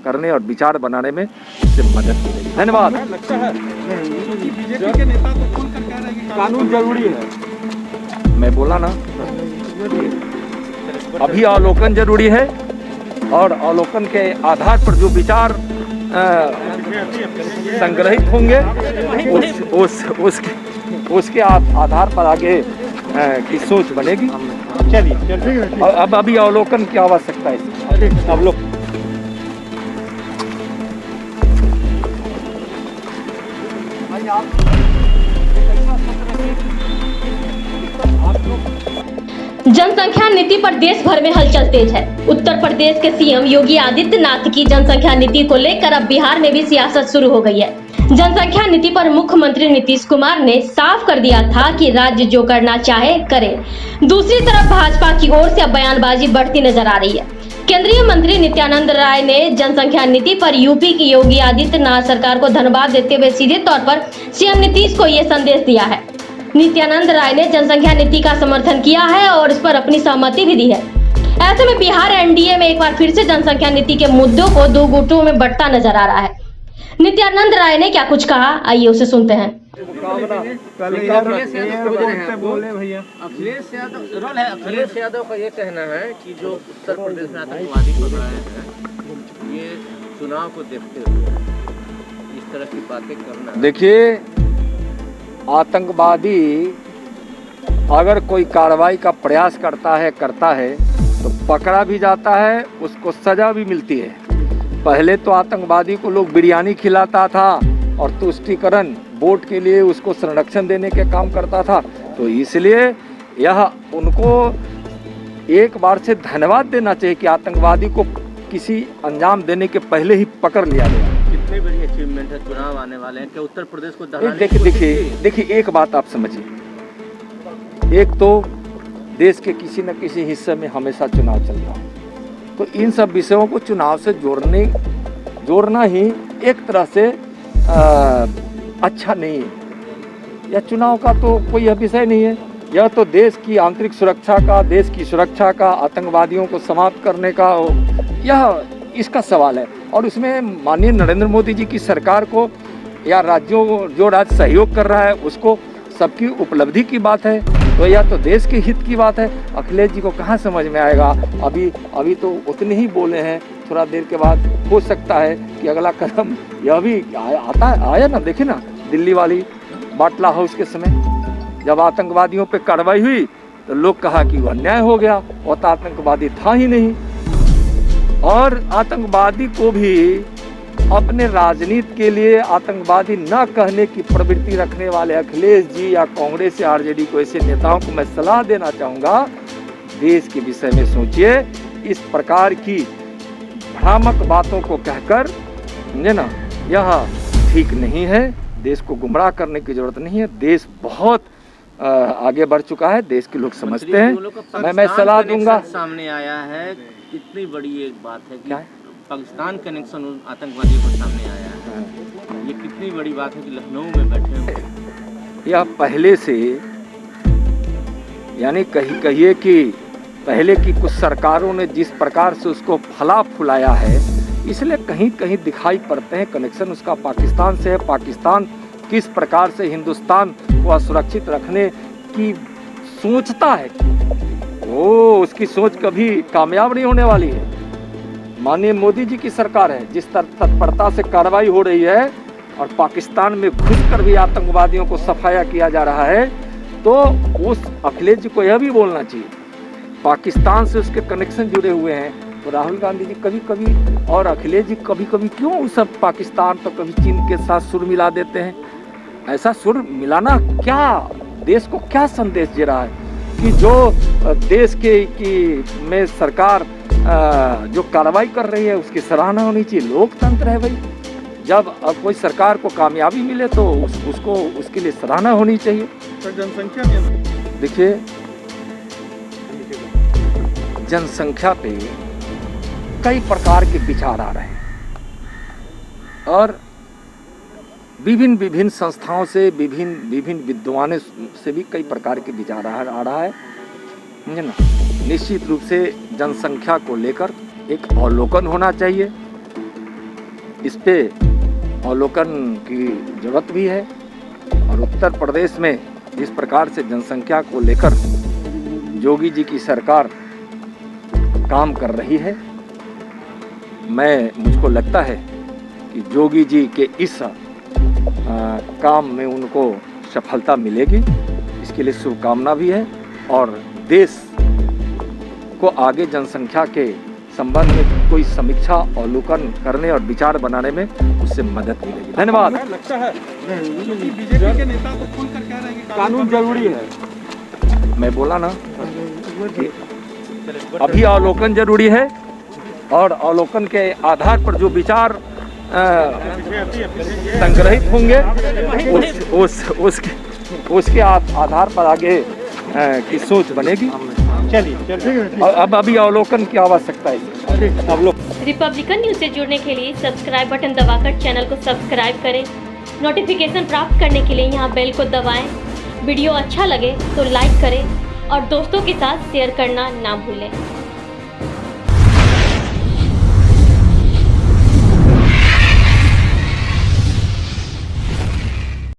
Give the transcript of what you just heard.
करने और विचार बनाने में इससे मदद मिलेगी। धन्यवाद। लगता है बीजेपी के नेता तो खुलकर कह रहे हैं कि कानून जरूरी है। मैं बोला ना, अभी अवलोकन जरूरी है और अवलोकन के आधार पर जो विचार संग्रहित होंगे उसके आधार पर आगे की सोच बनेगी। चलिए अब अभी अवलोकन की आवश्यकता है। अब लोग जनसंख्या नीति पर देश भर में हलचल तेज है। उत्तर प्रदेश के सीएम योगी आदित्यनाथ की जनसंख्या नीति को लेकर अब बिहार में भी सियासत शुरू हो गई है। जनसंख्या नीति पर मुख्यमंत्री नीतीश कुमार ने साफ कर दिया था कि राज्य जो करना चाहे करे। दूसरी तरफ भाजपा की ओर से अब बयानबाजी बढ़ती नजर आ रही है। केंद्रीय मंत्री नित्यानंद राय ने जनसंख्या नीति पर यूपी की योगी आदित्यनाथ सरकार को धन्यवाद देते हुए सीधे तौर पर सीएम नीतीश को ये संदेश दिया है। नित्यानंद राय ने जनसंख्या नीति का समर्थन किया है और इस पर अपनी सहमति भी दी है। ऐसे में बिहार एनडीए में एक बार फिर से जनसंख्या नीति के मुद्दों को दो गुटों में बंटता नजर आ रहा है। नित्यानंद राय ने क्या कुछ कहा, आइए उसे सुनते हैं। अखिलेश यादव का ये कहना है कि जो उत्तर प्रदेश में आतंकवादी पकड़ाए हैं, ये चुनाव को देखते हुए इस तरह की बातें करना। देखिए, आतंकवादी अगर कोई कार्रवाई का प्रयास करता है तो पकड़ा भी जाता है, उसको सजा भी मिलती है। पहले तो आतंकवादी को लोग बिरयानी खिलाता था और तुष्टीकरण वोट के लिए उसको संरक्षण देने के काम करता था। तो इसलिए यह उनको एक बार से धन्यवाद देना चाहिए कि आतंकवादी को किसी अंजाम देने के पहले ही पकड़ लिया गया। कितनी बड़ी अचीवमेंट है, चुनाव आने वाले हैं, क्या उत्तर प्रदेश को देखिए एक बात आप समझिए, एक तो देश के किसी न किसी हिस्से में हमेशा चुनाव चलता है, तो इन सब विषयों को चुनाव से जोड़ना ही एक तरह से अच्छा नहीं है। यह चुनाव का तो कोई विषय नहीं है, यह तो देश की आंतरिक सुरक्षा का, देश की सुरक्षा का, आतंकवादियों को समाप्त करने का, यह इसका सवाल है। और उसमें माननीय नरेंद्र मोदी जी की सरकार को या राज्यों जो राज्य सहयोग कर रहा है उसको सबकी उपलब्धि की बात है, तो यह तो देश के हित की बात है। अखिलेश जी को कहाँ समझ में आएगा, अभी तो उतने ही बोले हैं, थोड़ा देर के बाद हो सकता है कि अगला कदम यह भी आया ना। देखिए ना, दिल्ली वाली बाटला हाउस के समय जब आतंकवादियों पे कार्रवाई हुई तो लोग कहा कि वो अन्याय हो गया, वो तो आतंकवादी था ही नहीं। और आतंकवादी को भी अपने राजनीति के लिए आतंकवादी न कहने की प्रवृत्ति रखने वाले अखिलेश जी या कांग्रेस या आरजेडी को, ऐसे नेताओं को मैं सलाह देना चाहूँगा, देश के विषय में सोचिए। इस प्रकार की भ्रामक बातों को कहकर, समझे ना, यह ठीक नहीं है। देश को गुमराह करने की जरूरत नहीं है। देश बहुत आगे बढ़ चुका है, देश के लोग समझते हैं। मैं सलाह दूंगा। सामने आया है, कितनी बड़ी एक बात है कि पाकिस्तान कनेक्शन आतंकवादियों को सामने आया है। ये कितनी बड़ी बात है कि लखनऊ में बैठे हुए यह पहले से, यानी कहिए कि पहले की कुछ सरकारों ने जिस प्रकार से उसको फला फुलाया है, इसलिए कहीं कहीं दिखाई पड़ते हैं कनेक्शन उसका पाकिस्तान से है। पाकिस्तान किस प्रकार से हिंदुस्तान को असुरक्षित रखने की सोचता है, वो उसकी सोच कभी कामयाब नहीं होने वाली है। माननीय मोदी जी की सरकार है, जिस तत्परता से कार्रवाई हो रही है और पाकिस्तान में घुसकर भी आतंकवादियों को सफाया किया जा रहा है, तो उस अखिलेश जी को यह भी बोलना चाहिए, पाकिस्तान से उसके कनेक्शन जुड़े हुए हैं, तो राहुल गांधी जी कभी कभी और अखिलेश जी कभी कभी क्यों सब पाकिस्तान तो कभी चीन के साथ सुर मिला देते हैं। ऐसा सुर मिलाना क्या देश को क्या संदेश दे रहा है कि जो देश में सरकार जो कार्रवाई कर रही है उसकी सराहना होनी चाहिए। लोकतंत्र है भाई, जब कोई सरकार को कामयाबी मिले तो उसको उसके लिए सराहना होनी चाहिए। जनसंख्या देखिए, जनसंख्या पे कई प्रकार के विचार आ रहे हैं और विभिन्न संस्थाओं से, विभिन्न विद्वानों से भी कई प्रकार के विचार आ रहा है, समझे ना। निश्चित रूप से जनसंख्या को लेकर एक अवलोकन होना चाहिए, इस पे अवलोकन की जरूरत भी है। और उत्तर प्रदेश में जिस प्रकार से जनसंख्या को लेकर योगी जी की सरकार काम कर रही है, मुझको लगता है कि योगी जी के इस काम में उनको सफलता मिलेगी। इसके लिए शुभकामना भी है और देश को आगे जनसंख्या के संबंध में कोई समीक्षा अवलोकन करने और विचार बनाने में उससे मदद मिलेगी। धन्यवाद। लगता है क्योंकि बीजेपी के नेता तो खुलकर कह रहे हैं कि कानून जरूरी है। मैं बोला ना कि अभी अवलोकन जरूरी है और अवलोकन के आधार पर जो विचार संग्रहित होंगे उसके आधार पर आगे की सोच बनेगी। चलिए अब अभी अवलोकन की आवश्यकता है। अब लोग रिपब्लिकन न्यूज से जुड़ने के लिए सब्सक्राइब बटन दबाकर चैनल को सब्सक्राइब करें। नोटिफिकेशन प्राप्त करने के लिए यहाँ बेल को दबाएं। वीडियो अच्छा लगे तो लाइक करें और दोस्तों के साथ शेयर करना ना भूलें।